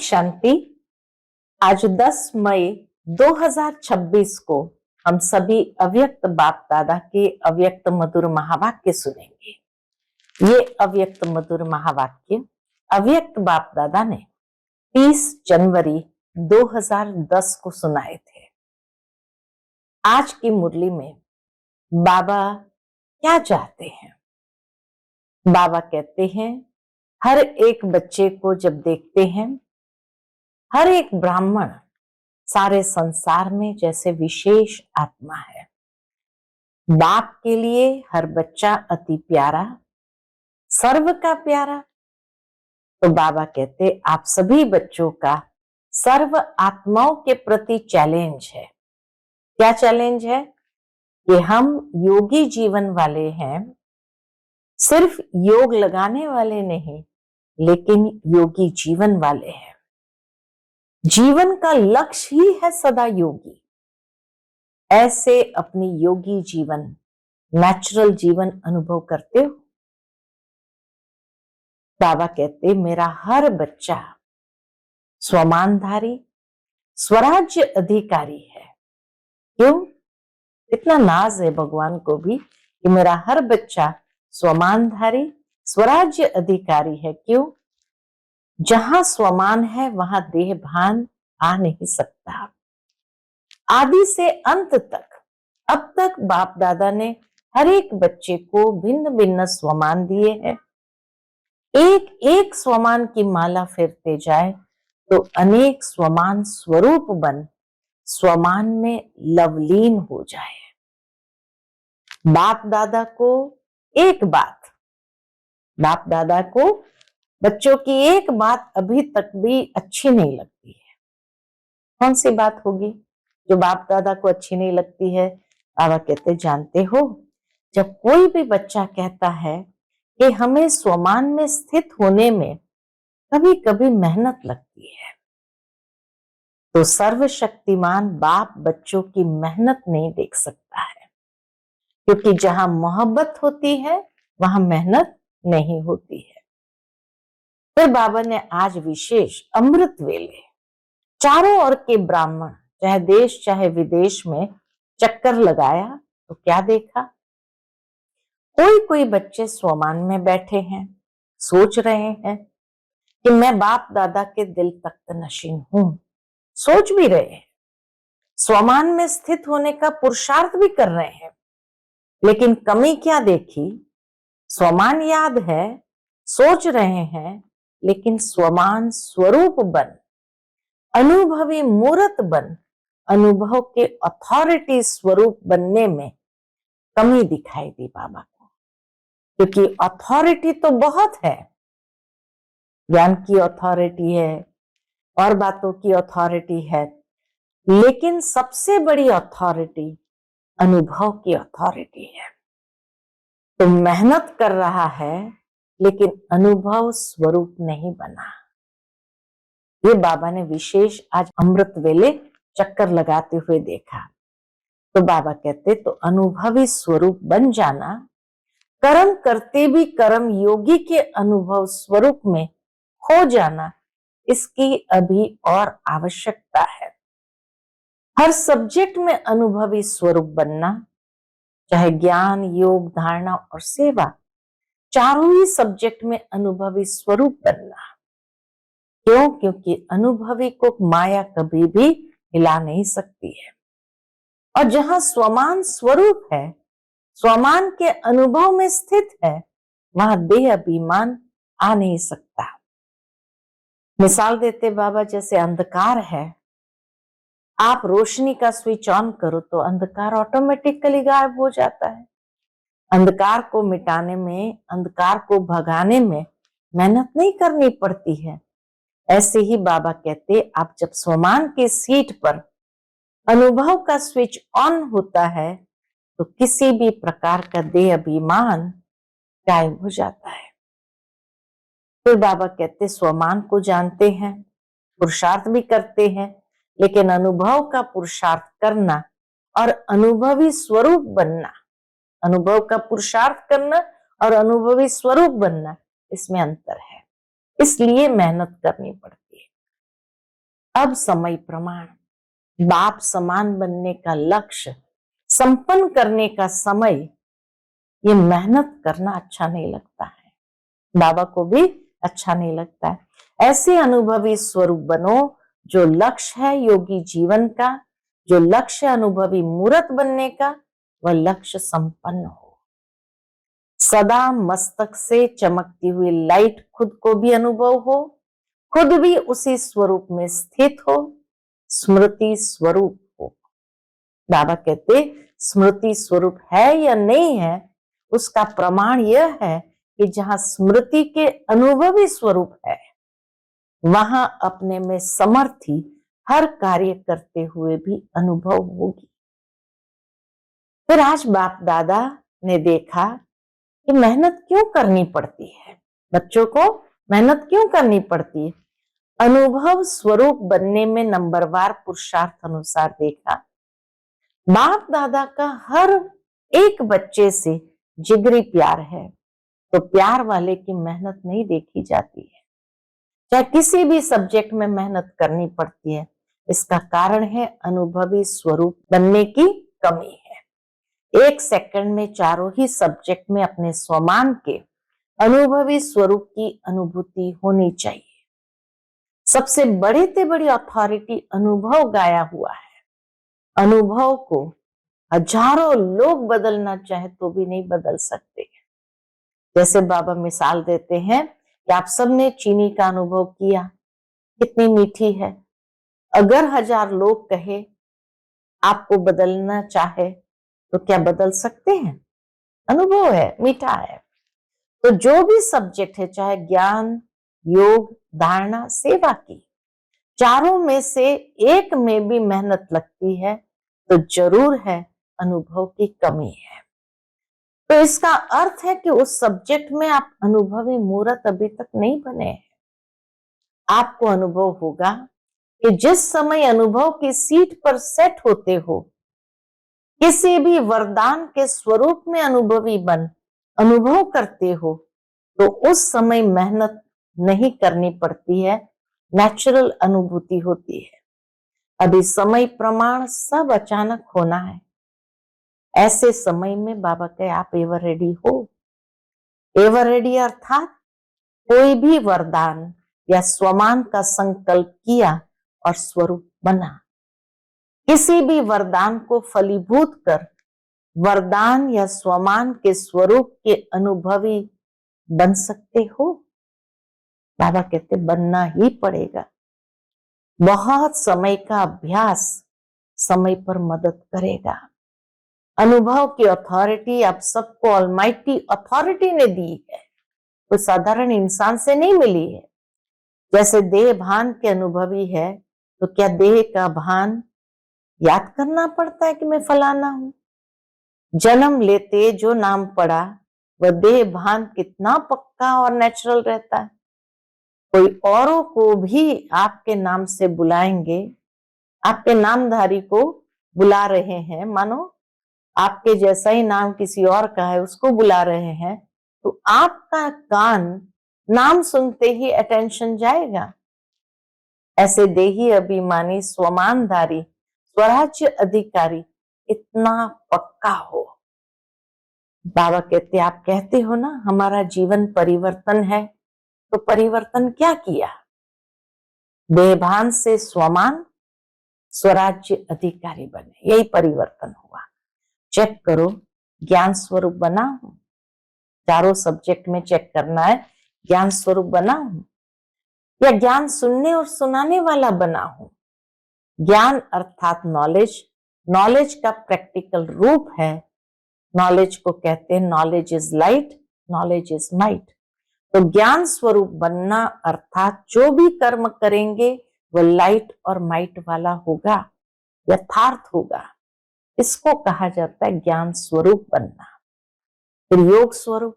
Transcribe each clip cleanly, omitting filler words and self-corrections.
शांति। आज 10 मई 2026 को हम सभी अव्यक्त बाप दादा के अव्यक्त मधुर महावाक्य सुनेंगे। ये अव्यक्त मधुर महावाक्य अव्यक्त बाप दादा ने 30 जनवरी 2010 को सुनाए थे। आज की मुरली में बाबा क्या चाहते हैं? बाबा कहते हैं, हर एक बच्चे को जब देखते हैं, हर एक ब्राह्मण सारे संसार में जैसे विशेष आत्मा है। बाप के लिए हर बच्चा अति प्यारा, सर्व का प्यारा। तो बाबा कहते, आप सभी बच्चों का सर्व आत्माओं के प्रति चैलेंज है। क्या चैलेंज है? कि हम योगी जीवन वाले हैं, सिर्फ योग लगाने वाले नहीं, लेकिन योगी जीवन वाले हैं। जीवन का लक्ष्य ही है सदा योगी। ऐसे अपनी योगी जीवन, नेचुरल जीवन अनुभव करते हो। बाबा कहते, मेरा हर बच्चा स्वमानधारी, स्वराज्य अधिकारी है। क्यों? इतना नाज है भगवान को भी कि मेरा हर बच्चा स्वमानधारी, स्वराज्य अधिकारी है। क्यों? जहां स्वमान है वहां देह भान आ नहीं सकता। आदि से अंत तक, अब तक बाप दादा ने हर एक बच्चे को भिन्न भिन्न स्वमान दिए हैं। एक एक स्वमान की माला फेरते जाए तो अनेक स्वमान स्वरूप बन स्वमान में लवलीन हो जाए। बाप दादा को एक बात, बाप दादा को बच्चों की एक बात अभी तक भी अच्छी नहीं लगती है। कौन सी बात होगी जो बाप दादा को अच्छी नहीं लगती है? बाबा कहते, जानते हो, जब कोई भी बच्चा कहता है कि हमें स्वमान में स्थित होने में कभी कभी मेहनत लगती है, तो सर्वशक्तिमान बाप बच्चों की मेहनत नहीं देख सकता है। क्योंकि जहां मोहब्बत होती है वहां मेहनत नहीं होती है। फिर बाबा ने आज विशेष अमृत वेले चारों ओर के ब्राह्मण, चाहे देश चाहे विदेश में चक्कर लगाया तो क्या देखा? कोई बच्चे स्वमान में बैठे हैं, सोच रहे हैं कि मैं बाप दादा के दिल तख्त नशीन हूं। सोच भी रहे हैं, स्वमान में स्थित होने का पुरुषार्थ भी कर रहे हैं। लेकिन कमी क्या देखी? स्वमान याद है, सोच रहे हैं, लेकिन स्वमान स्वरूप बन, अनुभवी मूर्त बन, अनुभव के अथॉरिटी स्वरूप बनने में कमी दिखाई दी बाबा को। क्योंकि अथॉरिटी तो बहुत है, ज्ञान की अथॉरिटी है और बातों की अथॉरिटी है, लेकिन सबसे बड़ी अथॉरिटी अनुभव की अथॉरिटी है। तो मेहनत कर रहा है लेकिन अनुभव स्वरूप नहीं बना। ये बाबा ने विशेष आज अमृत वेले चक्कर लगाते हुए देखा। तो बाबा कहते, तो अनुभवी स्वरूप बन जाना, कर्म करते भी कर्म योगी के अनुभव स्वरूप में हो जाना, इसकी अभी और आवश्यकता है। हर सब्जेक्ट में अनुभवी स्वरूप बनना, चाहे ज्ञान, योग, धारणा और सेवा, चारों ही सब्जेक्ट में अनुभवी स्वरूप बनना। क्यों? क्योंकि अनुभवी को माया कभी भी हिला नहीं सकती है। और जहां स्वमान स्वरूप है, स्वमान के अनुभव में स्थित है, वहां देह अभिमान आ नहीं सकता। मिसाल देते बाबा, जैसे अंधकार है, आप रोशनी का स्विच ऑन करो तो अंधकार ऑटोमेटिकली गायब हो जाता है। अंधकार को मिटाने में, अंधकार को भगाने में मेहनत नहीं करनी पड़ती है। ऐसे ही बाबा कहते, आप जब स्वमान के सीट पर अनुभव का स्विच ऑन होता है तो किसी भी प्रकार का देह अभिमान गायब हो जाता है। फिर बाबा कहते, स्वमान को जानते हैं, पुरुषार्थ भी करते हैं, लेकिन अनुभव का पुरुषार्थ करना और अनुभवी स्वरूप बनना, अनुभव का पुरुषार्थ करना और अनुभवी स्वरूप बनना, इसमें अंतर है। इसलिए मेहनत करनी पड़ती है। अब समय प्रमाण, बाप समान बनने का लक्ष्य संपन्न करने का समय, ये मेहनत करना अच्छा नहीं लगता है, बाबा को भी अच्छा नहीं लगता है। ऐसे अनुभवी स्वरूप बनो जो लक्ष्य है योगी जीवन का, जो लक्ष्य अनुभवी मूर्त बनने का, वह लक्ष्य संपन्न हो। सदा मस्तक से चमकती हुई लाइट खुद को भी अनुभव हो, खुद भी उसी स्वरूप में स्थित हो, स्मृति स्वरूप हो। बाबा कहते स्मृति स्वरूप है या नहीं है, उसका प्रमाण यह है कि जहां स्मृति के अनुभवी स्वरूप है, वहां अपने में समर्थी हर कार्य करते हुए भी अनुभव होगी। फिर आज बाप दादा ने देखा कि मेहनत क्यों करनी पड़ती है, बच्चों को मेहनत क्यों करनी पड़ती है। अनुभव स्वरूप बनने में नंबरवार पुरुषार्थ अनुसार देखा, बाप दादा का हर एक बच्चे से जिगरी प्यार है, तो प्यार वाले की मेहनत नहीं देखी जाती है। चाहे किसी भी सब्जेक्ट में मेहनत करनी पड़ती है, इसका कारण है अनुभवी स्वरूप बनने की कमी है। 1 सेकंड में चारों ही सब्जेक्ट में अपने स्वमान के अनुभवी स्वरूप की अनुभूति होनी चाहिए। सबसे बड़ी से बड़ी अथॉरिटी अनुभव गाया हुआ है। अनुभव को हजारों लोग बदलना चाहे तो भी नहीं बदल सकते। जैसे बाबा मिसाल देते हैं कि आप सबने चीनी का अनुभव किया, कितनी मीठी है। अगर 1000 लोग कहे आपको बदलना चाहे तो क्या बदल सकते हैं? अनुभव है, मीठा है। तो जो भी सब्जेक्ट है, चाहे ज्ञान, योग, धारणा, सेवा की, चारों में से एक में भी मेहनत लगती है तो जरूर है अनुभव की कमी है। तो इसका अर्थ है कि उस सब्जेक्ट में आप अनुभवी मूर्त अभी तक नहीं बने हैं। आपको अनुभव होगा कि जिस समय अनुभव की सीट पर सेट होते हो, किसी भी वरदान के स्वरूप में अनुभवी बन अनुभव करते हो, तो उस समय मेहनत नहीं करनी पड़ती है, नेचुरल अनुभूति होती है। अभी समय प्रमाण सब अचानक होना है। ऐसे समय में बाबा कहे आप एवर रेडी हो। एवर रेडी अर्थात कोई भी वरदान या स्वमान का संकल्प किया और स्वरूप बना। किसी भी वरदान को फलीभूत कर वरदान या स्वमान के स्वरूप के अनुभवी बन सकते हो। बाबा कहते बनना ही पड़ेगा। बहुत समय का अभ्यास समय पर मदद करेगा। अनुभव की अथॉरिटी आप सबको ऑलमाइटी अथॉरिटी ने दी है, तो साधारण इंसान से नहीं मिली है। जैसे देह भान के अनुभवी है, तो क्या देह का भान याद करना पड़ता है कि मैं फलाना हूं? जन्म लेते जो नाम पड़ा वह देह भान कितना पक्का और नेचुरल रहता है। कोई औरों को भी आपके नाम से बुलाएंगे, आपके नामधारी को बुला रहे हैं, मानो आपके जैसा ही नाम किसी और का है उसको बुला रहे हैं, तो आपका कान नाम सुनते ही अटेंशन जाएगा। ऐसे देही अभिमानी स्वमानधारी स्वराज्य अधिकारी इतना पक्का हो। बाबा कहते आप कहते हो ना हमारा जीवन परिवर्तन है, तो परिवर्तन क्या किया? बेभान से स्वमान स्वराज्य अधिकारी बने, यही परिवर्तन हुआ। चेक करो ज्ञान स्वरूप बना हूं, चारों सब्जेक्ट में चेक करना है ज्ञान स्वरूप बना हूं या ज्ञान सुनने और सुनाने वाला बना हूं। ज्ञान अर्थात नॉलेज, नॉलेज का प्रैक्टिकल रूप है। नॉलेज को कहते हैं knowledge is light, knowledge is might. तो ज्ञान स्वरूप बनना अर्थात जो भी कर्म करेंगे वह लाइट और माइट वाला होगा, यथार्थ होगा। इसको कहा जाता है ज्ञान स्वरूप बनना। फिर योग स्वरूप,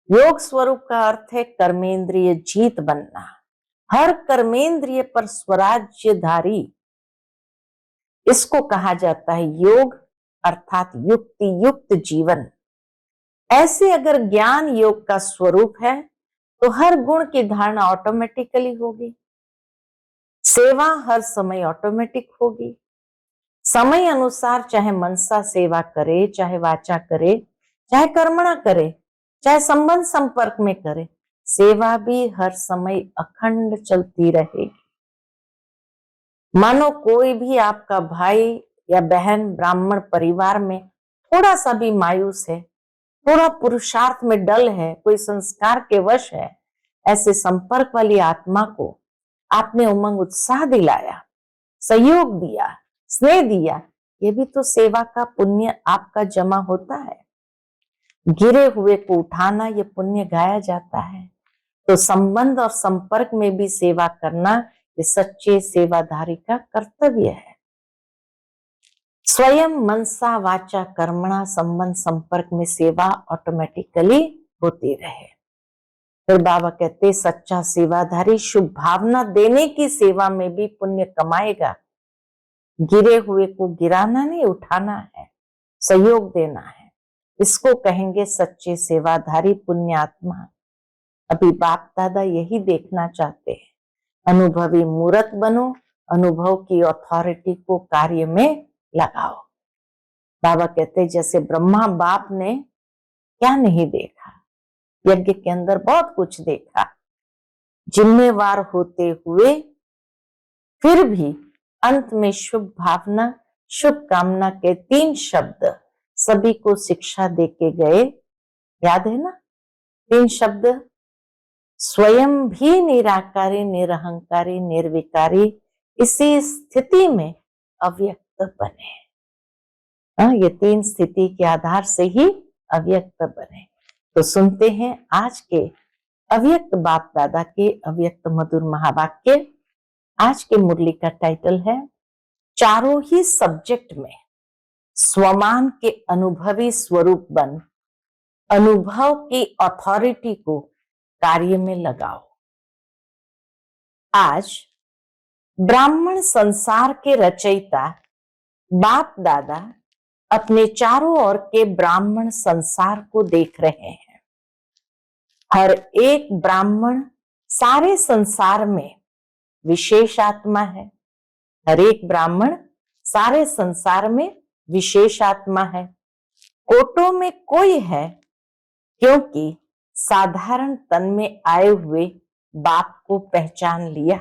योग स्वरूप का अर्थ है कर्मेंद्रिय जीत बनना, हर कर्मेंद्रिय पर स्वराज्यधारी। इसको कहा जाता है योग अर्थात युक्ति युक्त जीवन। ऐसे अगर ज्ञान योग का स्वरूप है तो हर गुण की धारणा ऑटोमेटिकली होगी। सेवा हर समय ऑटोमेटिक होगी। समय अनुसार चाहे मनसा सेवा करे, चाहे वाचा करे, चाहे कर्मणा करे, चाहे संबंध संपर्क में करे, सेवा भी हर समय अखंड चलती रहेगी। मानो कोई भी आपका भाई या बहन ब्राह्मण परिवार में थोड़ा सा भी मायूस है, थोड़ा पुरुषार्थ में डल है, कोई संस्कार के वश है, ऐसे संपर्क वाली आत्मा को आपने उमंग उत्साह दिलाया, सहयोग दिया, स्नेह दिया, ये भी तो सेवा का पुण्य आपका जमा होता है। गिरे हुए को उठाना ये पुण्य गाया जाता है। तो संबंध और संपर्क में भी सेवा करना ये सच्चे सेवाधारी का कर्तव्य है। स्वयं मनसा वाचा कर्मणा संबंध संपर्क में सेवा ऑटोमेटिकली होती रहे। फिर बाबा कहते सच्चा सेवाधारी शुभ भावना देने की सेवा में भी पुण्य कमाएगा। गिरे हुए को गिराना नहीं, उठाना है, सहयोग देना है, इसको कहेंगे सच्चे सेवाधारी पुण्यात्मा। अभी बाप दादा यही देखना चाहते हैं। अनुभवी मूर्त बनो, अनुभव की अथॉरिटी को कार्य में लगाओ। बाबा कहते जैसे ब्रह्मा बाप ने क्या नहीं देखा, यज्ञ के अंदर बहुत कुछ देखा। जिम्मेवार होते हुए फिर भी अंत में शुभ भावना, शुभ कामना के 3 शब्द सभी को शिक्षा देके गए। याद है ना 3 शब्द? स्वयं भी निराकारी, निरहंकारी, निर्विकारी, इसी स्थिति में अव्यक्त बने। ये 3 स्थिति के आधार से ही अव्यक्त बने। तो सुनते हैं आज के अव्यक्त बाप दादा के अव्यक्त मधुर महावाक्य। आज के मुरली का टाइटल है चारों ही सब्जेक्ट में स्वमान के अनुभवी स्वरूप बन, अनुभव की अथॉरिटी को कार्य में लगाओ। आज ब्राह्मण संसार के रचयिता बाप दादा अपने चारों ओर के ब्राह्मण संसार को देख रहे हैं। हर एक ब्राह्मण सारे संसार में विशेष आत्मा है। हर एक ब्राह्मण सारे संसार में विशेष आत्मा है। कोटों में कोई है क्योंकि साधारण तन में आए हुए बाप को पहचान लिया।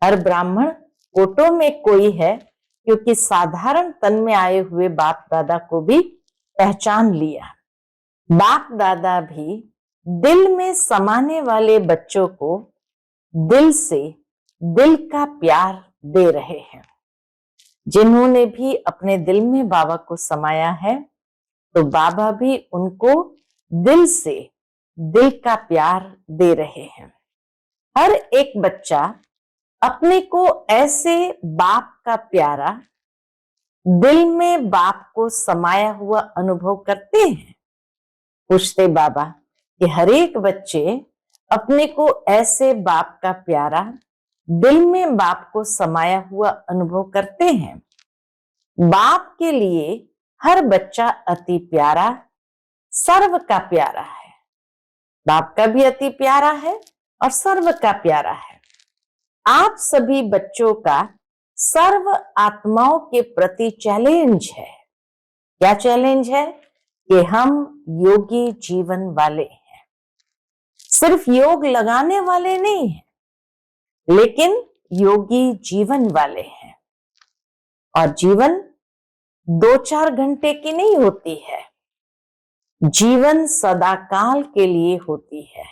हर ब्राह्मण कोटों में कोई है क्योंकि साधारण तन में आए हुए बाप दादा को भी पहचान लिया। बाप दादा भी दिल में समाने वाले बच्चों को दिल से दिल का प्यार दे रहे हैं। जिन्होंने भी अपने दिल में बाबा को समाया है तो बाबा भी उनको दिल से दिल का प्यार दे रहे हैं। हर एक बच्चा अपने को ऐसे बाप का प्यारा, दिल में बाप को समाया हुआ अनुभव करते हैं। पूछते बाबा कि हर एक बच्चे अपने को ऐसे बाप का प्यारा, दिल में बाप को समाया हुआ अनुभव करते हैं। बाप के लिए हर बच्चा अति प्यारा, सर्व का प्यारा है। बाप का भी अति प्यारा है और सर्व का प्यारा है। आप सभी बच्चों का सर्व आत्माओं के प्रति चैलेंज है। क्या चैलेंज है? कि हम योगी जीवन वाले हैं। सिर्फ योग लगाने वाले नहीं हैं, लेकिन योगी जीवन वाले हैं। और जीवन 2-4 घंटे की नहीं होती है, जीवन सदाकाल के लिए होती है।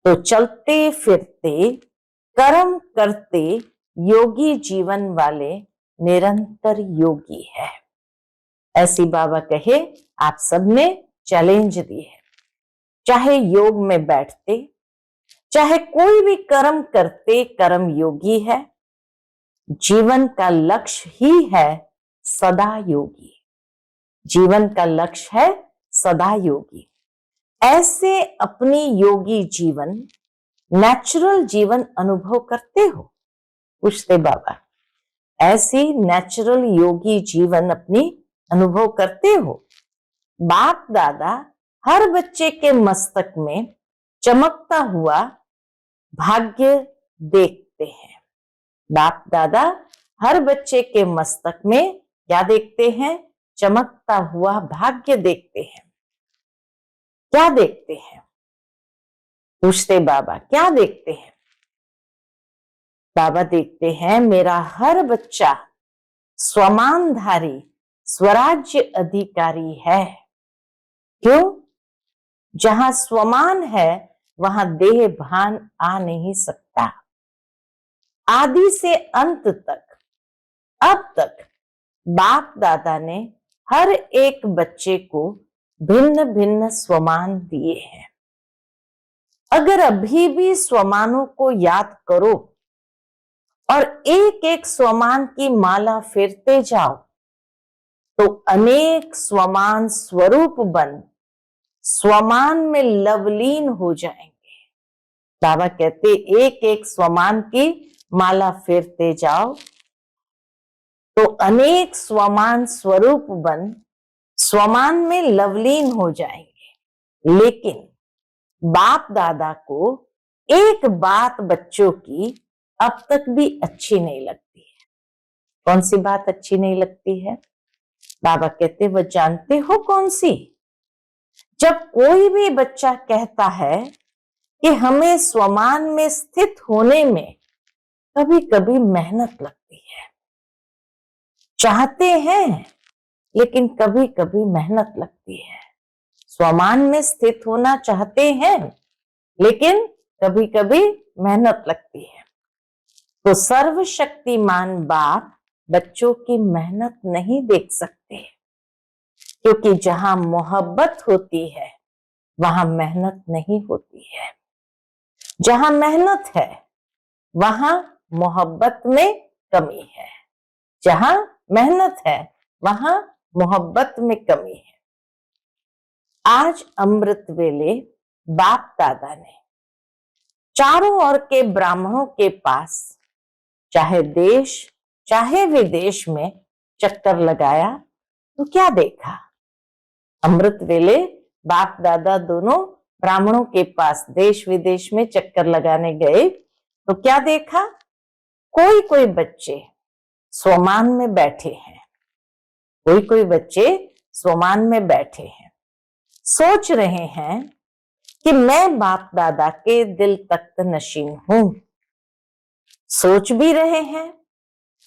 तो चलते फिरते कर्म करते योगी जीवन वाले निरंतर योगी है। ऐसी बाबा कहे आप सबने चैलेंज दी है। चाहे योग में बैठते, चाहे कोई भी कर्म करते, कर्म योगी है। जीवन का लक्ष्य ही है सदा योगी। जीवन का लक्ष्य है सदा योगी। ऐसे अपनी योगी जीवन, नेचुरल जीवन अनुभव करते हो? पूछते बाबा। ऐसी नेचुरल योगी जीवन अपनी अनुभव करते हो? बाप दादा हर बच्चे के मस्तक में चमकता हुआ भाग्य देखते देखते हैं? बाप दादा हर बच्चे के मस्तक में क्या देखते हैं? चमकता हुआ भाग्य देखते हैं। क्या देखते हैं? पूछते बाबा, क्या देखते हैं? बाबा देखते हैं मेरा हर बच्चा स्वमानधारी स्वराज्य अधिकारी है। क्यों? जहां स्वमान है वहां देह भान आ नहीं सकता। आदि से अंत तक, अब तक बाप दादा ने हर एक बच्चे को भिन्न भिन्न स्वमान दिए हैं। अगर अभी भी स्वमानों को याद करो और एक एक स्वमान की माला फेरते जाओ तो अनेक स्वमान स्वरूप बन स्वमान में लवलीन हो जाएंगे। बाबा कहते एक एक स्वमान की माला फेरते जाओ तो अनेक स्वमान स्वरूप बन स्वमान में लवलीन हो जाएंगे। लेकिन बाप दादा को एक बात बच्चों की अब तक भी अच्छी नहीं लगती है। कौन सी बात अच्छी नहीं लगती है? बाबा कहते वह जानते हो कौन सी? जब कोई भी बच्चा कहता है कि हमें स्वमान में स्थित होने में कभी कभी मेहनत लगती है, चाहते हैं लेकिन कभी कभी मेहनत लगती है। स्वमान में स्थित होना चाहते हैं लेकिन कभी कभी मेहनत लगती है। तो सर्वशक्तिमान बाप बच्चों की मेहनत नहीं देख सकते, क्योंकि जहां मोहब्बत होती है वहां मेहनत नहीं होती है। जहां मेहनत है वहां मोहब्बत में कमी है। जहां मेहनत है वहां मोहब्बत में कमी है। आज अमृत वेले बाप दादा ने चारों ओर के ब्राह्मणों के पास, चाहे देश चाहे विदेश में चक्कर लगाया तो क्या देखा? अमृत वेले बाप दादा दोनों ब्राह्मणों के पास देश विदेश में चक्कर लगाने गए तो क्या देखा? कोई कोई बच्चे स्वमान में बैठे हैं, कोई कोई बच्चे स्वमान में बैठे हैं, सोच रहे हैं कि मैं बाप दादा के दिल तख्त नशीन हूं। सोच भी रहे हैं,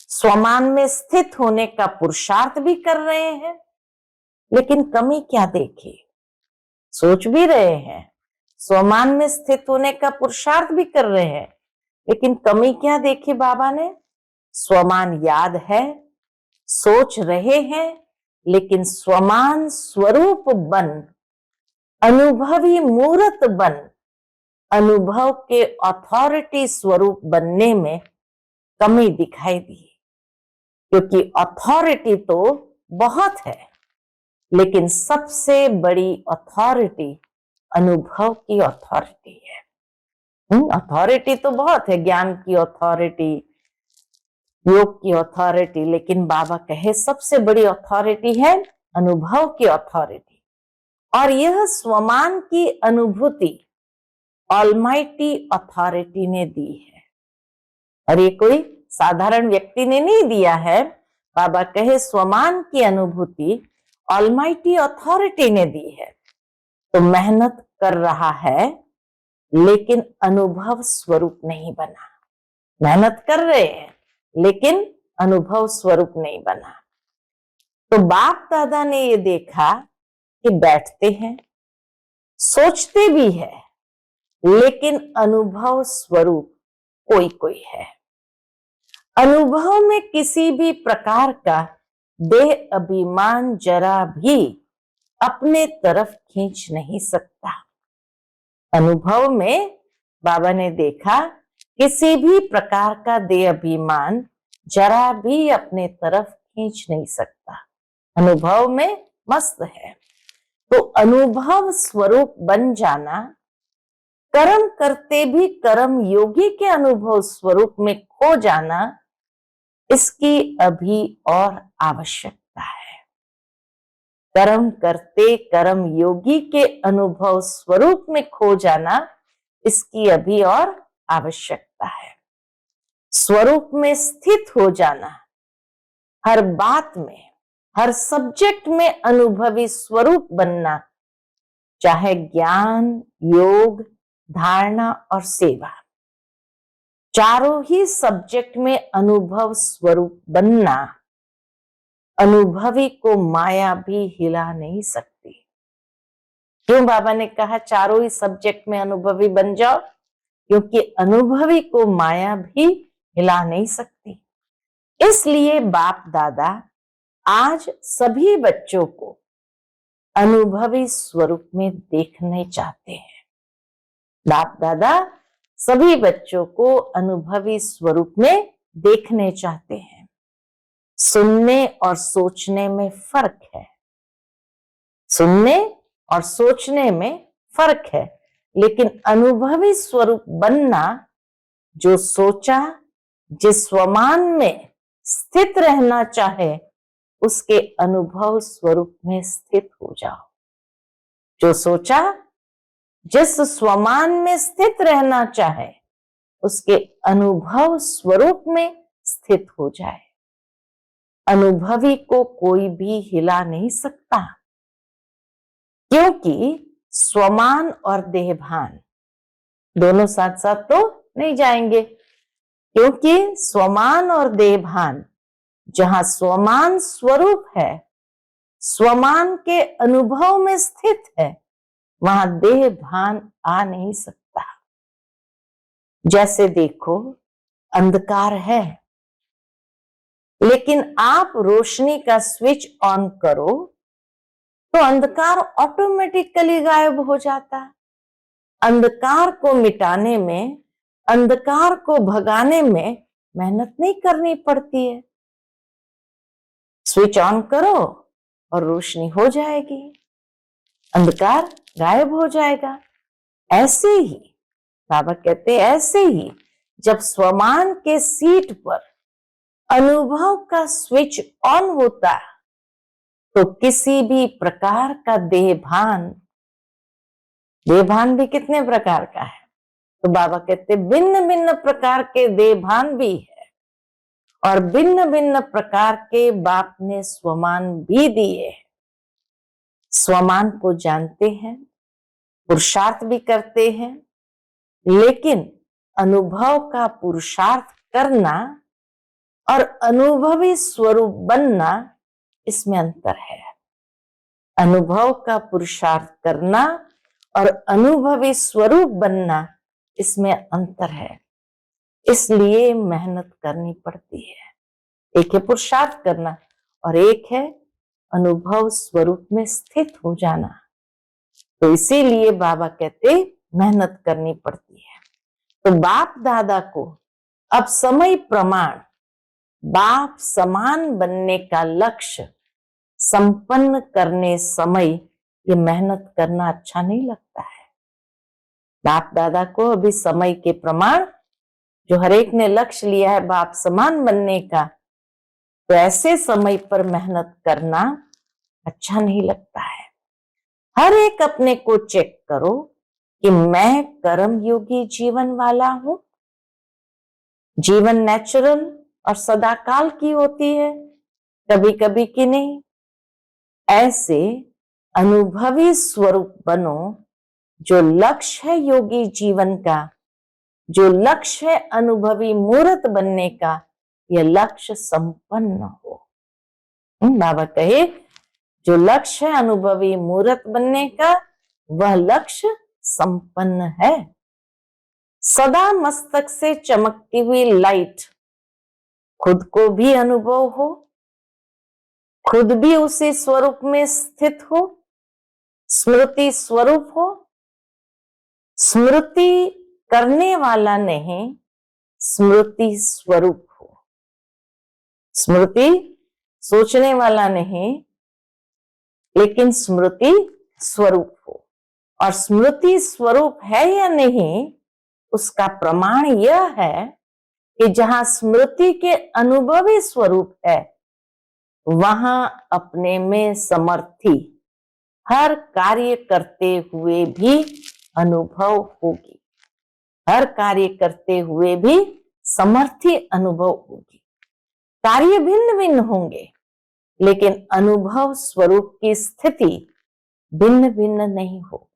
स्वमान में स्थित होने का पुरुषार्थ भी कर रहे हैं, लेकिन कमी क्या देखी? सोच भी रहे हैं, स्वमान में स्थित होने का पुरुषार्थ भी कर रहे हैं, लेकिन कमी क्या देखी बाबा ने? स्वमान याद है, सोच रहे हैं, लेकिन स्वमान स्वरूप बन, अनुभवी मूर्त बन, अनुभव के अथॉरिटी स्वरूप बनने में कमी दिखाई दी। क्योंकि अथॉरिटी तो बहुत है, लेकिन सबसे बड़ी अथॉरिटी अनुभव की अथॉरिटी है। अथॉरिटी तो बहुत है, ज्ञान की अथॉरिटी, योग की अथॉरिटी, लेकिन बाबा कहे सबसे बड़ी अथॉरिटी है अनुभव की अथॉरिटी। और यह स्वमान की अनुभूति ऑलमाइटी अथॉरिटी ने दी है, और ये कोई साधारण व्यक्ति ने नहीं दिया है। बाबा कहे स्वमान की अनुभूति ऑलमाइटी अथॉरिटी ने दी है। तो मेहनत कर रहा है लेकिन अनुभव स्वरूप नहीं बना। मेहनत कर रहे हैं लेकिन अनुभव स्वरूप नहीं बना। तो बाप दादा ने ये देखा कि बैठते हैं, सोचते भी है, लेकिन अनुभव स्वरूप कोई कोई है। अनुभव में किसी भी प्रकार का देह अभिमान जरा भी अपने तरफ खींच नहीं सकता। अनुभव में बाबा ने देखा किसी भी प्रकार का देह अभिमान जरा भी अपने तरफ खींच नहीं सकता। अनुभव में मस्त है। तो अनुभव स्वरूप बन जाना, कर्म करते भी कर्म योगी के अनुभव स्वरूप में खो जाना, इसकी अभी और आवश्यकता है। कर्म करते कर्म योगी के अनुभव स्वरूप में खो जाना, इसकी अभी और आवश्यकता है। स्वरूप में स्थित हो जाना, हर बात में, हर सब्जेक्ट में अनुभवी स्वरूप बनना, चाहे ज्ञान, योग, धारणा और सेवा, चारों ही सब्जेक्ट में अनुभव स्वरूप बनना, अनुभवी को माया भी हिला नहीं सकती। क्यों बाबा ने कहा चारों ही सब्जेक्ट में अनुभवी बन जाओ? क्योंकि अनुभवी को माया भी हिला नहीं सकती। इसलिए बाप दादा आज सभी बच्चों को अनुभवी स्वरूप में देखने चाहते हैं। बाप दादा सभी बच्चों को अनुभवी स्वरूप में देखने चाहते हैं। सुनने और सोचने में फर्क है, सुनने और सोचने में फर्क है, लेकिन अनुभवी स्वरूप बनना, जो सोचा, जिस स्वमान में स्थित रहना चाहे, उसके अनुभव स्वरूप में स्थित हो जाओ। जो सोचा, जिस स्वमान में स्थित रहना चाहे, उसके अनुभव स्वरूप में स्थित हो जाए। अनुभवी को कोई भी हिला नहीं सकता, क्योंकि स्वमान और देहभान दोनों साथ साथ तो नहीं जाएंगे। क्योंकि स्वमान और देहभान, जहां स्वमान स्वरूप है, स्वमान के अनुभव में स्थित है, वहां देह भान आ नहीं सकता। जैसे देखो, अंधकार है, लेकिन आप रोशनी का स्विच ऑन करो तो अंधकार ऑटोमेटिकली गायब हो जाता है। अंधकार को मिटाने में, अंधकार को भगाने में मेहनत नहीं करनी पड़ती है। स्विच ऑन करो और रोशनी हो जाएगी, अंधकार गायब हो जाएगा। ऐसे ही बाबा कहते, ऐसे ही जब स्वमान के सीट पर अनुभव का स्विच ऑन होता तो किसी भी प्रकार का देहभान, देहभान भी कितने प्रकार का है, तो बाबा कहते भिन्न भिन्न प्रकार के देहभान भी है, और भिन्न भिन्न प्रकार के बाप ने स्वमान भी दिए हैं। स्वमान को जानते हैं, पुरुषार्थ भी करते हैं, लेकिन अनुभव का पुरुषार्थ करना और अनुभवी स्वरूप बनना, इसमें अंतर है। अनुभव का पुरुषार्थ करना और अनुभवी स्वरूप बनना, इसमें अंतर है। इसलिए मेहनत करनी पड़ती है। एक है पुरुषार्थ करना और एक है अनुभव स्वरूप में स्थित हो जाना। तो इसीलिए बाबा कहते मेहनत करनी पड़ती है। तो बाप दादा को अब समय प्रमाण बाप समान बनने का लक्ष्य संपन्न करने समय ये मेहनत करना अच्छा नहीं लगता है। बाप दादा को अभी समय के प्रमाण, जो हरेक ने लक्ष्य लिया है बाप समान बनने का, तो ऐसे समय पर मेहनत करना अच्छा नहीं लगता है। हर एक अपने को चेक करो कि मैं कर्म योगी जीवन वाला हूं। जीवन नेचुरल और सदाकाल की होती है, कभी कभी की नहीं। ऐसे अनुभवी स्वरूप बनो। जो लक्ष्य है योगी जीवन का, जो लक्ष्य है अनुभवी मूर्त बनने का, यह लक्ष्य संपन्न हो। बाबा कहे जो लक्ष्य है अनुभवी मूर्त बनने का, वह लक्ष्य संपन्न है। सदा मस्तक से चमकती हुई लाइट खुद को भी अनुभव हो, खुद भी उसी स्वरूप में स्थित हो, स्मृति स्वरूप हो। स्मृति करने वाला नहीं, स्मृति स्वरूप हो। स्मृति सोचने वाला नहीं, लेकिन स्मृति स्वरूप हो। और स्मृति स्वरूप है या नहीं, उसका प्रमाण यह है कि जहां स्मृति के अनुभवी स्वरूप है, वहां अपने में समर्थी हर कार्य करते हुए भी अनुभव होगी। हर कार्य करते हुए भी समर्थी अनुभव होगी। कार्य भिन्न भिन्न होंगे, लेकिन अनुभव स्वरूप की स्थिति भिन्न भिन्न नहीं हो।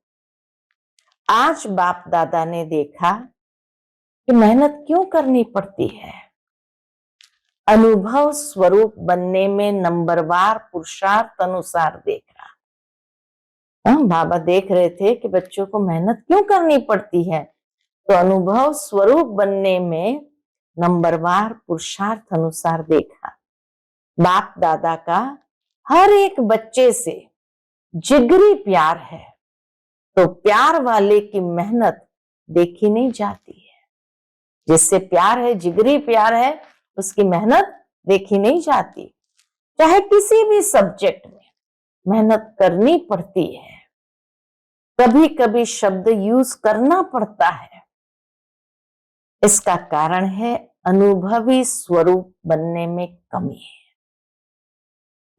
आज बाप दादा ने देखा कि मेहनत क्यों करनी पड़ती है। अनुभव स्वरूप बनने में नंबरवार पुरुषार्थ अनुसार देखा। बाबा देख रहे थे कि बच्चों को मेहनत क्यों करनी पड़ती है, तो अनुभव स्वरूप बनने में नंबरवार पुरुषार्थ अनुसार देखा। बाप दादा का हर एक बच्चे से जिगरी प्यार है, तो प्यार वाले की मेहनत देखी नहीं जाती है। जिससे प्यार है, जिगरी प्यार है, उसकी मेहनत देखी नहीं जाती। चाहे किसी भी सब्जेक्ट में मेहनत करनी पड़ती है, कभी कभी शब्द यूज करना पड़ता है। इसका कारण है अनुभवी स्वरूप बनने में कमी है।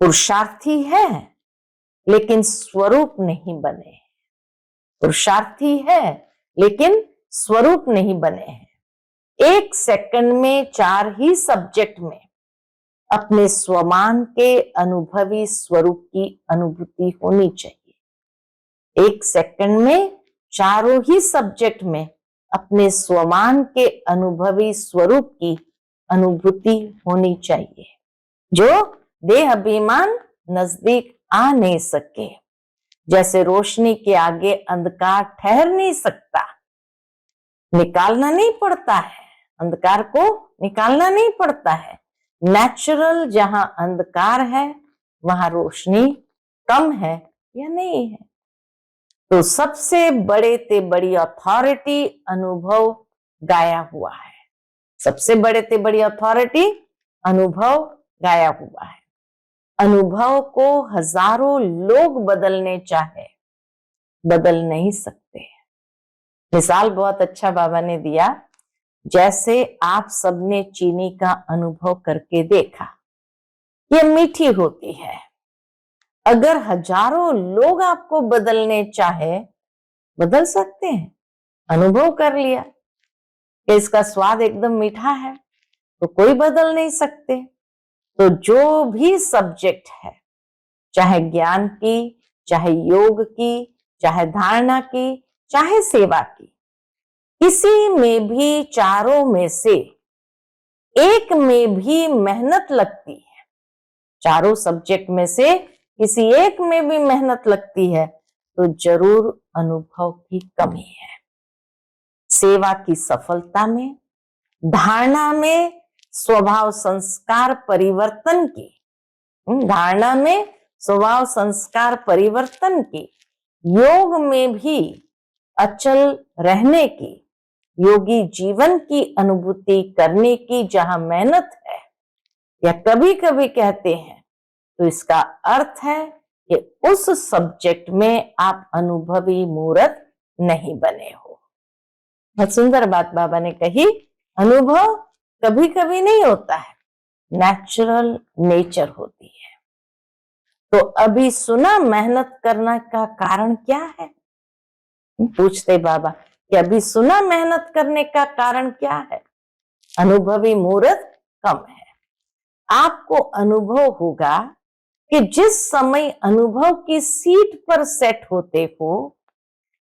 पुरुषार्थी है लेकिन स्वरूप नहीं बने। पुरुषार्थी है लेकिन स्वरूप नहीं बने हैं। 1 सेकंड में 4 ही सब्जेक्ट में अपने स्वमान के अनुभवी स्वरूप की अनुभूति होनी चाहिए। 1 सेकंड में चारों ही सब्जेक्ट में अपने स्वमान के अनुभवी स्वरूप की अनुभूति होनी चाहिए, जो देह अभिमान नजदीक आ नहीं सके। जैसे रोशनी के आगे अंधकार ठहर नहीं सकता, निकालना नहीं पड़ता है, अंधकार को निकालना नहीं पड़ता है। नेचुरल जहां अंधकार है वहां रोशनी कम है या नहीं है। तो सबसे बड़े ते बड़ी अथॉरिटी अनुभव गाया हुआ है। सबसे बड़े ते बड़ी अथॉरिटी अनुभव गाया हुआ है। अनुभव को हजारों लोग बदलने चाहे, बदल नहीं सकते। मिसाल बहुत अच्छा बाबा ने दिया। जैसे आप सबने चीनी का अनुभव करके देखा, ये मीठी होती है। अगर हजारों लोग आपको बदलने चाहे, बदल सकते हैं। अनुभव कर लिया कि इसका स्वाद एकदम मीठा है, तो कोई बदल नहीं सकते। तो जो भी सब्जेक्ट है, चाहे ज्ञान की, चाहे योग की, चाहे धारणा की, चाहे सेवा की, किसी में भी चारों में से एक में भी मेहनत लगती है। चारों सब्जेक्ट में से किसी एक में भी मेहनत लगती है तो जरूर अनुभव की कमी है। सेवा की सफलता में, धारणा में, स्वभाव संस्कार परिवर्तन की, धारणा में स्वभाव संस्कार परिवर्तन की, योग में भी अचल रहने की, योगी जीवन की अनुभूति करने की जहां मेहनत है, या कभी कभी कहते हैं तो इसका अर्थ है कि उस सब्जेक्ट में आप अनुभवी मूर्त नहीं बने हो। बहुत सुंदर बात बाबा ने कही। अनुभव कभी कभी नहीं होता है, नेचुरल नेचर होती है। तो अभी सुना मेहनत करना का कारण क्या है, पूछते बाबा कि अभी सुना मेहनत करने का कारण क्या है। अनुभवी मूर्त कम है। आपको अनुभव होगा कि जिस समय अनुभव की सीट पर सेट होते हो,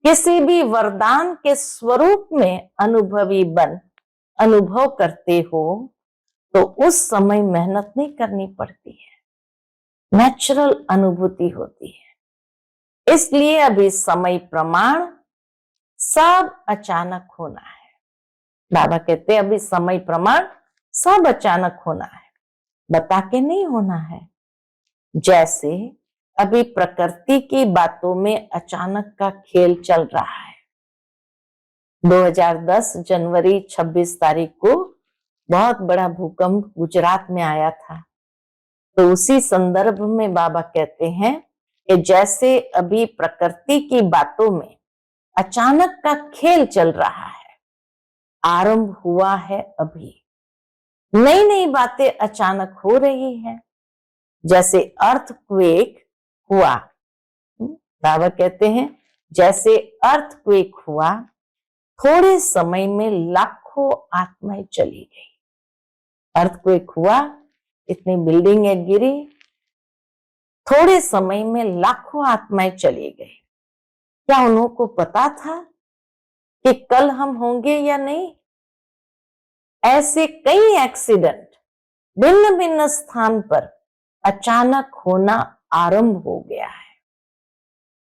किसी भी वरदान के स्वरूप में अनुभवी बन अनुभव करते हो, तो उस समय मेहनत नहीं करनी पड़ती है, नेचुरल अनुभूति होती है। इसलिए अभी समय प्रमाण सब अचानक होना है। बाबा कहते हैं अभी समय प्रमाण सब अचानक होना है, बता के नहीं होना है। जैसे अभी प्रकृति की बातों में अचानक का खेल चल रहा है। 2010 जनवरी 26 तारीख को बहुत बड़ा भूकंप गुजरात में आया था। तो उसी संदर्भ में बाबा कहते हैं कि जैसे अभी प्रकृति की बातों में अचानक का खेल चल रहा है, आरंभ हुआ है। अभी नई नई बातें अचानक हो रही हैं। जैसे अर्थक्वेक हुआ, बाबा कहते हैं जैसे अर्थक्वेक हुआ, थोड़े समय में लाखों आत्माएं चली गई। अर्थक्वेक हुआ, इतनी बिल्डिंगें गिरी, थोड़े समय में लाखों आत्माएं चली गई। क्या उन्हों को पता था कि कल हम होंगे या नहीं? ऐसे कई एक्सीडेंट भिन्न भिन्न स्थान पर अचानक होना आरंभ हो गया है।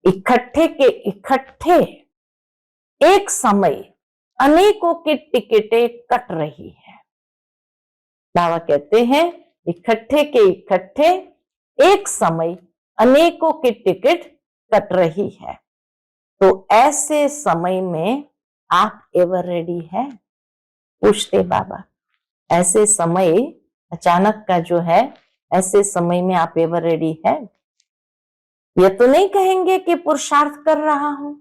इकट्ठे के इकट्ठे एक समय अनेकों की टिकटें कट रही है। बाबा कहते हैं इकट्ठे के इकट्ठे एक समय अनेकों की टिकट कट रही है। तो ऐसे समय में आप एवर रेडी है? पूछते बाबा। ऐसे समय अचानक का जो है, ऐसे समय में आप एवर रेडी है? ये तो नहीं कहेंगे कि पुरुषार्थ कर रहा हूं।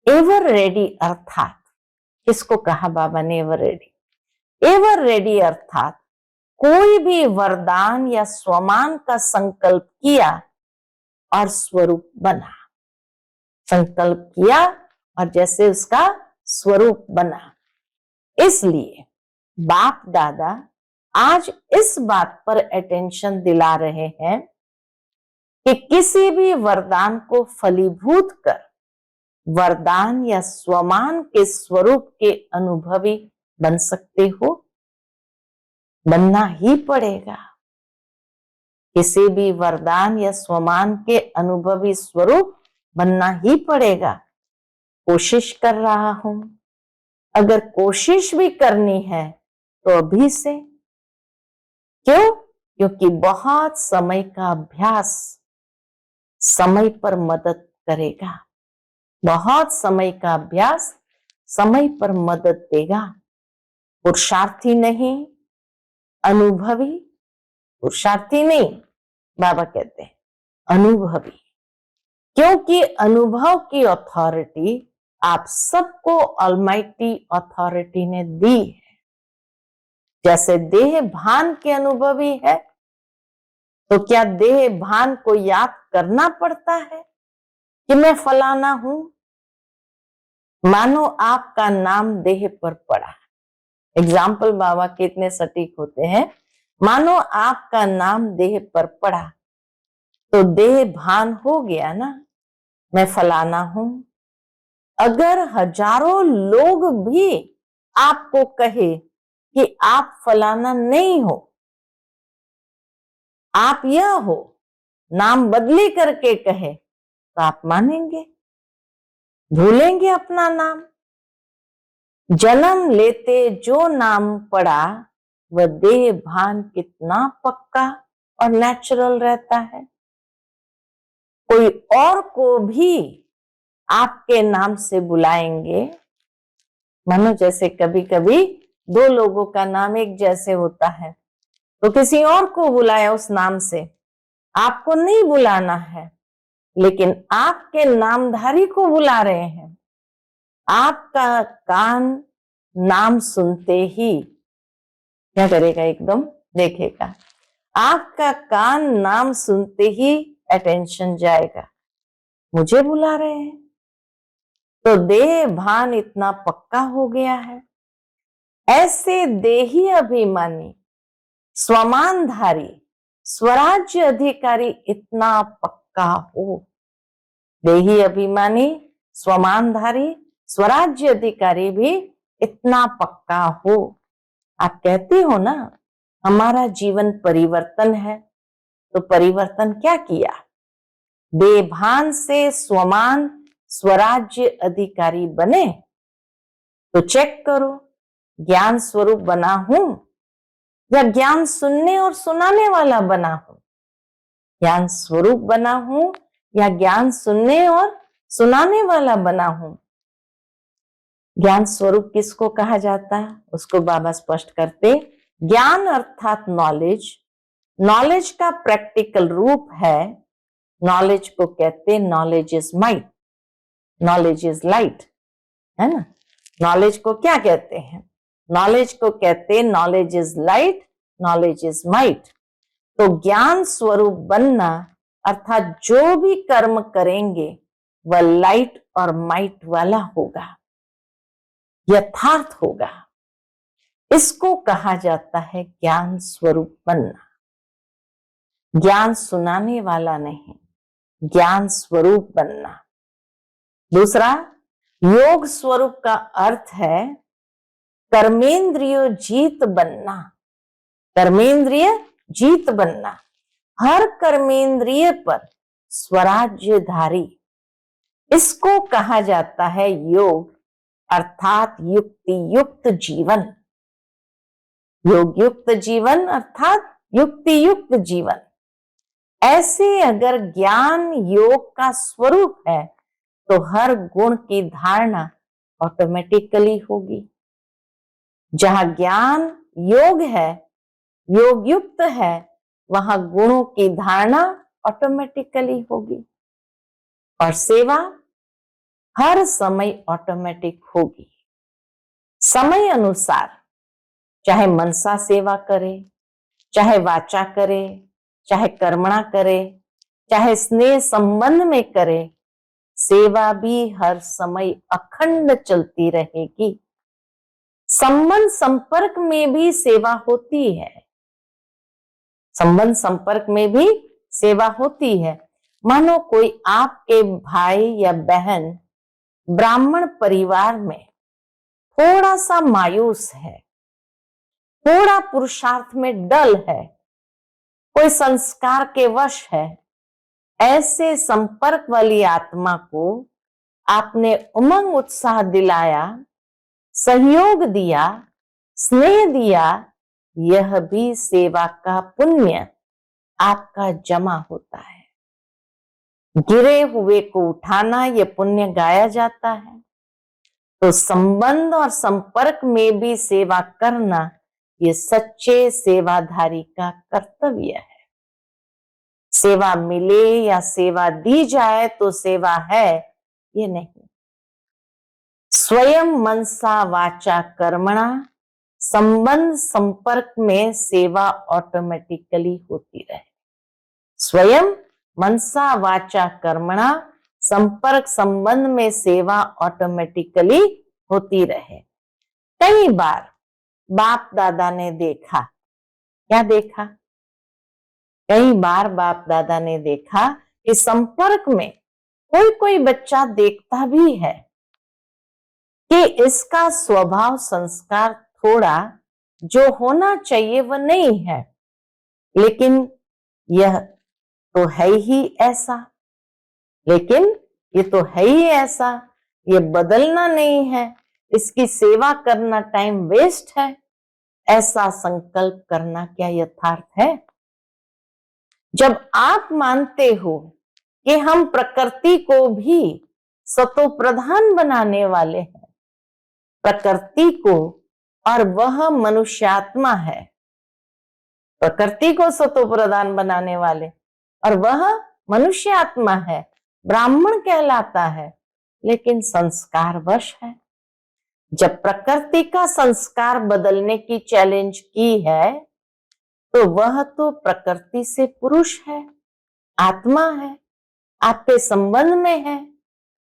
एवर रेडी अर्थात किसको कहा बाबा ने एवर रेडी? एवर रेडी अर्थात कोई भी वरदान या स्वमान का संकल्प किया और स्वरूप बना। संकल्प किया और जैसे उसका स्वरूप बना। इसलिए बाप दादा आज इस बात पर अटेंशन दिला रहे हैं कि किसी भी वरदान को फलीभूत कर वरदान या स्वमान के स्वरूप के अनुभवी बन सकते हो। बनना ही पड़ेगा। किसी भी वरदान या स्वमान के अनुभवी स्वरूप बनना ही पड़ेगा। कोशिश कर रहा हूं। अगर कोशिश भी करनी है तो अभी से। क्यों? क्योंकि बहुत समय का अभ्यास समय पर मदद करेगा। बहुत समय का अभ्यास समय पर मदद देगा। पुरुषार्थी नहीं, अनुभवी। पुरुषार्थी नहीं, बाबा कहते हैं अनुभवी। क्योंकि अनुभव की अथॉरिटी आप सबको ऑलमाइटी अथॉरिटी ने दी है। जैसे देह भान के अनुभवी है, तो क्या देह भान को याद करना पड़ता है कि मैं फलाना हूं? मानो आपका नाम देह पर पड़ा। एग्जाम्पल बाबा कितने सटीक होते हैं। मानो आपका नाम देह पर पड़ा तो देह भान हो गया ना, मैं फलाना हूं। अगर हजारों लोग भी आपको कहे कि आप फलाना नहीं हो, आप यह हो, नाम बदली करके कहे, तो आप मानेंगे? भूलेंगे अपना नाम? जन्म लेते जो नाम पड़ा वह देह भान कितना पक्का और नेचुरल रहता है। कोई और को भी आपके नाम से बुलाएंगे। मानो जैसे कभी कभी दो लोगों का नाम एक जैसे होता है, तो किसी और को बुलाया उस नाम से, आपको नहीं बुलाना है, लेकिन आपके नामधारी को बुला रहे हैं। आपका कान नाम सुनते ही क्या करेगा? एकदम देखेगा। आपका कान नाम सुनते ही अटेंशन जाएगा, मुझे बुला रहे हैं। तो देह भान इतना पक्का हो गया है। ऐसे देही अभिमानी, स्वमानधारी, स्वराज्य अधिकारी इतना पक्का हो। देही अभिमानी, स्वमानधारी, स्वराज्य अधिकारी भी इतना पक्का हो। आप कहते हो ना हमारा जीवन परिवर्तन है, तो परिवर्तन क्या किया? बेभान से स्वमान स्वराज्य अधिकारी बने। तो चेक करो, ज्ञान स्वरूप बना हूं या ज्ञान सुनने और सुनाने वाला बना हूं? ज्ञान स्वरूप बना हूं या ज्ञान सुनने और सुनाने वाला बना हूं? ज्ञान स्वरूप किसको कहा जाता है? उसको बाबा स्पष्ट करते, ज्ञान अर्थात नॉलेज। नॉलेज का प्रैक्टिकल रूप है। नॉलेज को कहते knowledge is might, knowledge is light, है ना? नॉलेज को क्या कहते हैं? नॉलेज को कहते knowledge is light, knowledge is might. तो ज्ञान स्वरूप बनना अर्थात जो भी कर्म करेंगे वह लाइट और माइट वाला होगा। यथार्थ होगा। इसको कहा जाता है ज्ञान स्वरूप बनना। ज्ञान सुनाने वाला नहीं, ज्ञान स्वरूप बनना। दूसरा, योग स्वरूप का अर्थ है कर्मेंद्रिय जीत बनना। कर्मेंद्रिय जीत बनना, हर कर्मेंद्रिय पर स्वराज्यधारी, इसको कहा जाता है योग, अर्थात युक्ति युक्त जीवन। योग युक्त जीवन अर्थात युक्ति युक्त जीवन। ऐसे अगर ज्ञान योग का स्वरूप है तो हर गुण की धारणा ऑटोमेटिकली होगी। जहां ज्ञान योग है, योग युक्त है, वहां गुणों की धारणा ऑटोमेटिकली होगी और सेवा हर समय ऑटोमेटिक होगी। समय अनुसार चाहे मनसा सेवा करे, चाहे वाचा करे, चाहे कर्मणा करे, चाहे स्नेह संबंध में करे, सेवा भी हर समय अखंड चलती रहेगी। संबंध संपर्क में भी सेवा होती है, संबंध संपर्क में भी सेवा होती है। मानो कोई आपके भाई या बहन ब्राह्मण परिवार में थोड़ा सा मायूस है, थोड़ा पुरुषार्थ में डल है, कोई संस्कार के वश है, ऐसे संपर्क वाली आत्मा को आपने उमंग उत्साह दिलाया, सहयोग दिया, स्नेह दिया, यह भी सेवा का पुण्य आपका जमा होता है। गिरे हुए को उठाना यह पुण्य गाया जाता है। तो संबंध और संपर्क में भी सेवा करना ये सच्चे सेवाधारी का कर्तव्य है। सेवा मिले या सेवा दी जाए तो सेवा है, ये नहीं। स्वयं मनसा वाचा कर्मणा, संबंध संपर्क में सेवा ऑटोमेटिकली होती रहे। स्वयं मनसा वाचा कर्मणा, संपर्क संबंध में सेवा ऑटोमेटिकली होती रहे। कई बार बाप दादा ने देखा, क्या देखा? कई बार बाप दादा ने देखा कि संपर्क में कोई कोई बच्चा देखता भी है कि इसका स्वभाव संस्कार थोड़ा जो होना चाहिए वह नहीं है, लेकिन यह तो है ही ऐसा, लेकिन ये तो है ही ऐसा, ये बदलना नहीं है, इसकी सेवा करना टाइम वेस्ट है, ऐसा संकल्प करना क्या यथार्थ है? जब आप मानते हो कि हम प्रकृति को भी सतो प्रधान बनाने वाले हैं, प्रकृति को, और वह मनुष्यात्मा है, प्रकृति को सतो प्रधान बनाने वाले और वह मनुष्य आत्मा है, ब्राह्मण कहलाता है, लेकिन संस्कार वश है। जब प्रकृति का संस्कार बदलने की चैलेंज की है तो वह तो प्रकृति से पुरुष है, आत्मा है, आपके संबंध में है।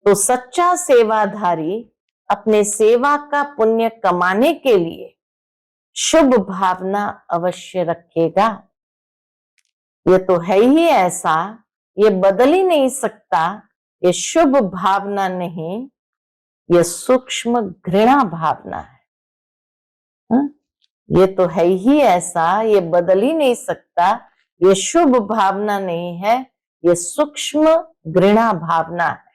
तो सच्चा सेवाधारी अपने सेवा का पुण्य कमाने के लिए शुभ भावना अवश्य रखेगा। ये तो है ही ऐसा, ये बदल ही नहीं सकता, ये शुभ भावना नहीं, ये सूक्ष्म घृणा भावना है। ये तो है ही ऐसा, ये बदल ही नहीं सकता, ये शुभ भावना नहीं है, ये सूक्ष्म घृणा भावना है।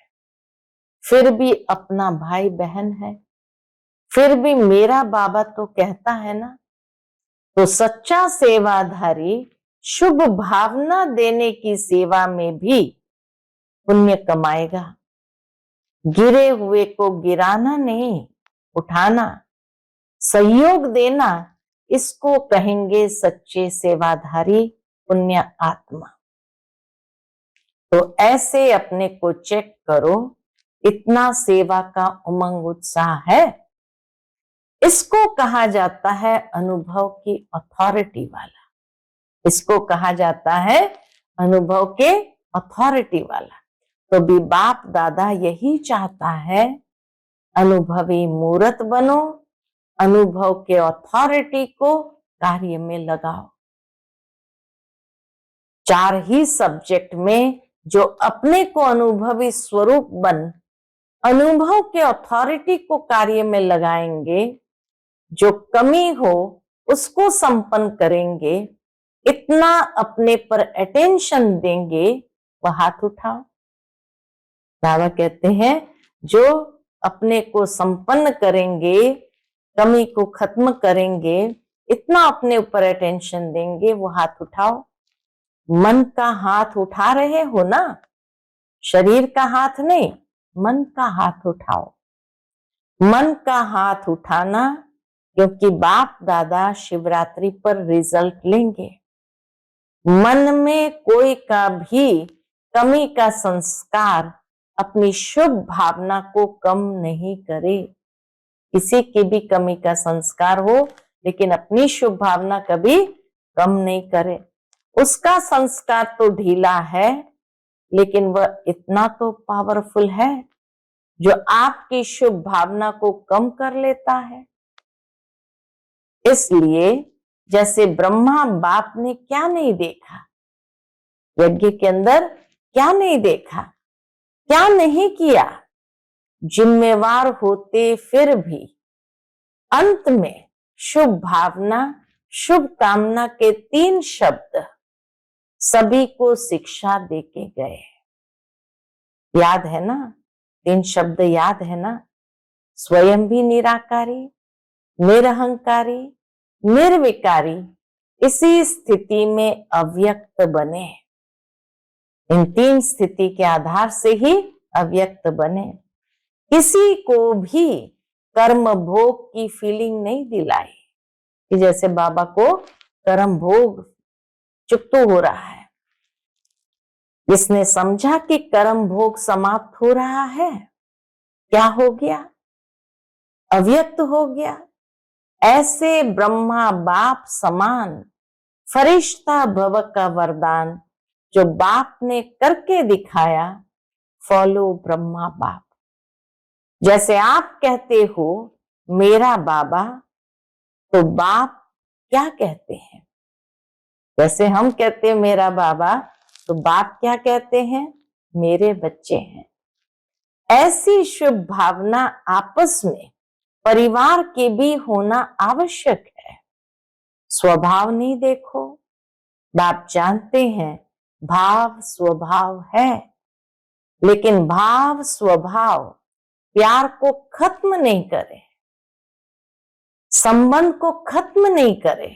फिर भी अपना भाई बहन है, फिर भी मेरा बाबा तो कहता है ना। तो सच्चा सेवाधारी शुभ भावना देने की सेवा में भी पुण्य कमाएगा। गिरे हुए को गिराना नहीं, उठाना, सहयोग देना, इसको कहेंगे सच्चे सेवाधारी पुण्य आत्मा। तो ऐसे अपने को चेक करो, इतना सेवा का उमंग उत्साह है। इसको कहा जाता है अनुभव की अथॉरिटी वाला, इसको कहा जाता है अनुभव के अथॉरिटी वाला। तो भी बाप दादा यही चाहता है अनुभवी मूर्त बनो, अनुभव के अथॉरिटी को कार्य में लगाओ। 4 ही सब्जेक्ट में जो अपने को अनुभवी स्वरूप बन अनुभव के अथॉरिटी को कार्य में लगाएंगे, जो कमी हो उसको संपन्न करेंगे, इतना अपने पर अटेंशन देंगे, वह हाथ उठाओ। बाबा कहते हैं जो अपने को संपन्न करेंगे, कमी को खत्म करेंगे, इतना अपने ऊपर अटेंशन देंगे, वो हाथ उठाओ। मन का हाथ उठा रहे हो ना, शरीर का हाथ नहीं, मन का हाथ उठाओ। मन का हाथ उठाना, क्योंकि बाप दादा शिवरात्रि पर रिजल्ट लेंगे। मन में कोई का भी कमी का संस्कार अपनी शुभ भावना को कम नहीं करे। किसी की भी कमी का संस्कार हो, लेकिन अपनी शुभ भावना कभी कम नहीं करे। उसका संस्कार तो ढीला है, लेकिन वह इतना तो पावरफुल है जो आपकी शुभ भावना को कम कर लेता है। इसलिए जैसे ब्रह्मा बाप ने क्या नहीं देखा, यज्ञ के अंदर क्या नहीं देखा, क्या नहीं किया, जिम्मेवार होते फिर भी अंत में शुभ भावना, शुभ कामना के 3 शब्द सभी को शिक्षा देके गए। याद है ना? 3 शब्द याद है ना? स्वयं भी निराकारी, निरहंकारी, निर्विकारी, इसी स्थिति में अव्यक्त बने। इन 3 स्थिति के आधार से ही अव्यक्त बने। किसी को भी कर्म भोग की फीलिंग नहीं दिलाई कि जैसे बाबा को कर्म भोग चुकतो हो रहा है। इसने समझा कि कर्म भोग समाप्त हो रहा है, क्या हो गया? अव्यक्त हो गया। ऐसे ब्रह्मा बाप समान फरिश्ता भव का वरदान जो बाप ने करके दिखाया, फॉलो ब्रह्मा बाप। जैसे आप कहते हो मेरा बाबा, तो बाप क्या कहते हैं? जैसे हम कहते हैं मेरा बाबा, तो बाप क्या कहते हैं? मेरे बच्चे हैं। ऐसी शुभ भावना आपस में परिवार के भी होना आवश्यक है। स्वभाव नहीं देखो, बाप जानते हैं भाव स्वभाव है, लेकिन भाव स्वभाव प्यार को खत्म नहीं करे, संबंध को खत्म नहीं करे,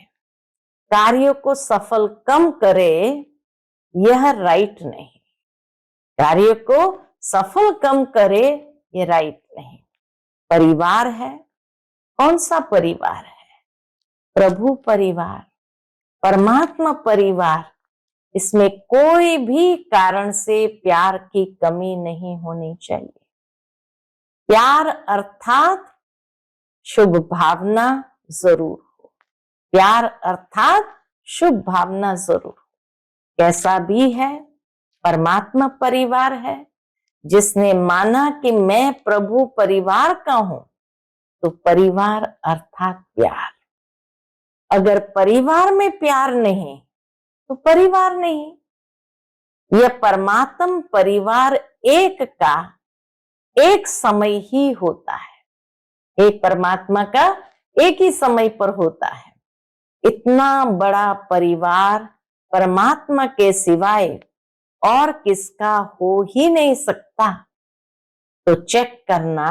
कार्यों को सफल कम करे, यह राइट नहीं। कार्य को सफल कम करे, ये राइट नहीं। परिवार है, कौन सा परिवार है? प्रभु परिवार, परमात्मा परिवार। इसमें कोई भी कारण से प्यार की कमी नहीं होनी चाहिए। प्यार अर्थात शुभ भावना जरूर हो, प्यार अर्थात शुभ भावना जरूर हो। कैसा भी है, परमात्मा परिवार है। जिसने माना कि मैं प्रभु परिवार का हूं, तो परिवार अर्थात प्यार। अगर परिवार में प्यार नहीं, तो परिवार नहीं। यह परमात्म परिवार एक का एक समय ही होता है। एक परमात्मा का एक ही समय पर होता है। इतना बड़ा परिवार परमात्मा के सिवाय और किसका हो ही नहीं सकता। तो चेक करना,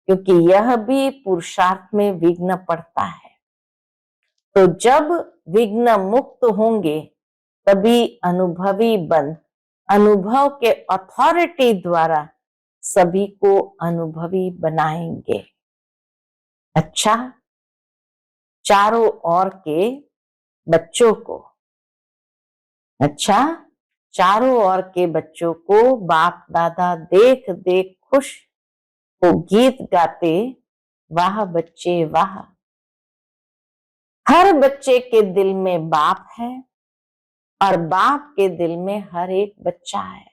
क्योंकि यह भी पुरुषार्थ में विघ्न पड़ता है। तो जब विघ्न मुक्त होंगे, तभी अनुभवी बन अनुभव के अथॉरिटी द्वारा सभी को अनुभवी बनाएंगे। अच्छा, चारों ओर के बच्चों को, चारों ओर के बच्चों को बाप दादा देख देख खुश हो गीत गाते, वाह बच्चे वाह। हर बच्चे के दिल में बाप है और बाप के दिल में हर एक बच्चा है।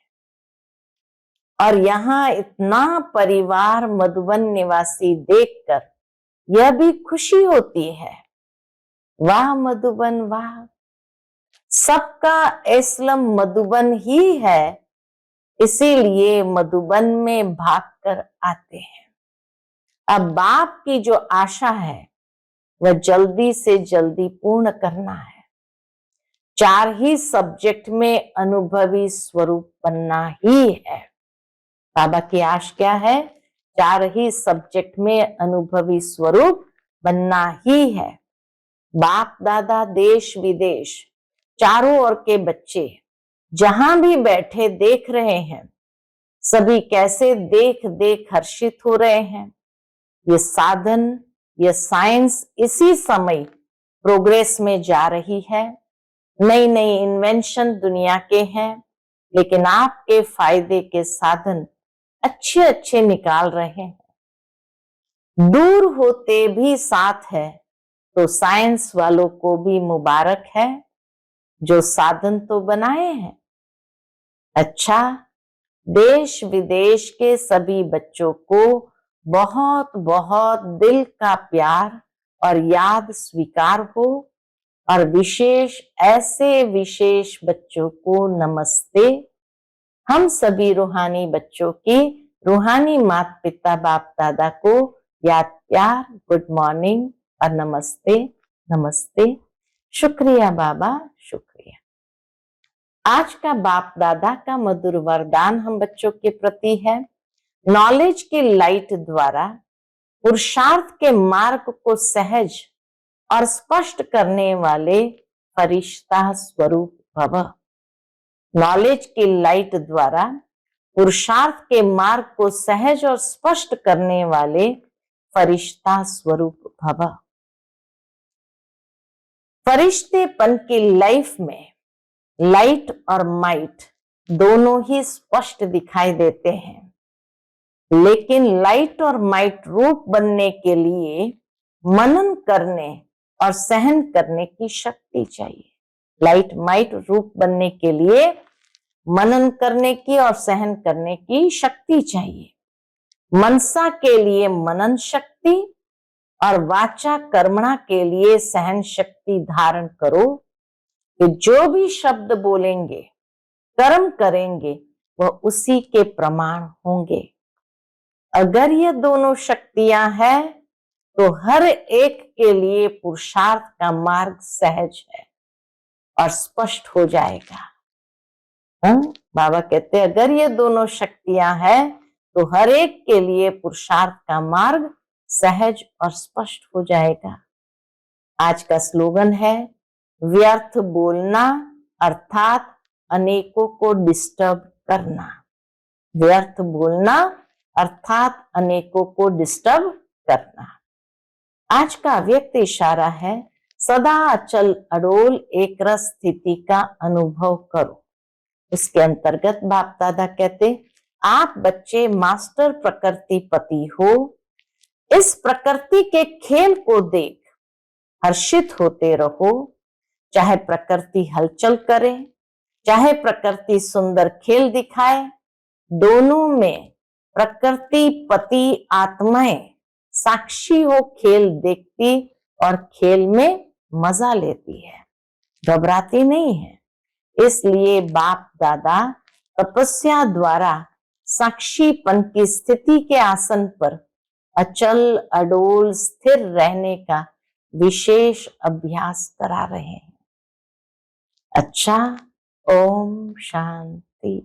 और यहाँ इतना परिवार मधुबन निवासी देखकर यह भी खुशी होती है, वाह मधुबन वाह, सबका एस्लम मधुबन ही है, इसीलिए मधुबन में भागकर आते हैं। अब बाप की जो आशा है वह जल्दी से जल्दी पूर्ण करना है। 4 ही सब्जेक्ट में अनुभवी स्वरूप बनना ही है। बाबा की आश क्या है? 4 ही सब्जेक्ट में अनुभवी स्वरूप बनना ही है। बाप दादा देश विदेश चारों ओर के बच्चे जहां भी बैठे देख रहे हैं, सभी कैसे देख देख हर्षित हो रहे हैं। ये साधन, ये साइंस इसी समय प्रोग्रेस में जा रही है। नई नई इन्वेंशन दुनिया के हैं, लेकिन आपके फायदे के साधन अच्छे अच्छे निकाल रहे हैं। दूर होते भी साथ है, तो साइंस वालों को भी मुबारक है जो साधन तो बनाए हैं। अच्छा, देश विदेश के सभी बच्चों को बहुत बहुत दिल का प्यार और याद स्वीकार हो, और विशेष ऐसे विशेष बच्चों को नमस्ते। हम सभी रूहानी बच्चों की रूहानी माता पिता बाप दादा को याद प्यार, गुड मॉर्निंग और नमस्ते नमस्ते। शुक्रिया बाबा, शुक्रिया। आज का बाप दादा का मधुर वरदान हम बच्चों के प्रति है। नॉलेज की लाइट द्वारा पुरुषार्थ के मार्ग को सहज और स्पष्ट करने वाले फरिश्ता स्वरूप भव। नॉलेज की लाइट द्वारा पुरुषार्थ के मार्ग को सहज और स्पष्ट करने वाले फरिश्ता स्वरूप भव। फरिश्तेपन की लाइफ में लाइट और माइट दोनों ही स्पष्ट दिखाई देते हैं, लेकिन लाइट और माइट रूप बनने के लिए मनन करने और सहन करने की शक्ति चाहिए। लाइट माइट रूप बनने के लिए मनन करने की और सहन करने की शक्ति चाहिए। मनसा के लिए मनन शक्ति और वाचा कर्मणा के लिए सहन शक्ति धारण करो कि जो भी शब्द बोलेंगे, कर्म करेंगे, वह उसी के प्रमाण होंगे। अगर ये दोनों शक्तियां हैं तो हर एक के लिए पुरुषार्थ का मार्ग सहज है और स्पष्ट हो जाएगा। बाबा कहते हैं अगर ये दोनों शक्तियां हैं तो हर एक के लिए पुरुषार्थ का मार्ग सहज और स्पष्ट हो जाएगा। आज का स्लोगन है व्यर्थ बोलना अर्थात अनेकों को डिस्टर्ब करना। व्यर्थ बोलना अर्थात अनेकों को डिस्टर्ब करना। आज का व्यक्त इशारा है सदा अचल अडोल एक रस स्थिति का अनुभव करो। इसके अंतर्गत बाप दादा कहते आप बच्चे मास्टर प्रकृति पति हो। इस प्रकृति के खेल को देख हर्षित होते रहो। चाहे प्रकृति हलचल करे, चाहे प्रकृति सुंदर खेल दिखाए, दोनों में प्रकृति पति आत्माएं साक्षी हो खेल देखती और खेल में मजा लेती है, घबराती नहीं है। इसलिए बाप दादा तपस्या द्वारा साक्षीपन की स्थिति के आसन पर अचल अडोल स्थिर रहने का विशेष अभ्यास करा रहे हैं। अच्छा, ओम शांति।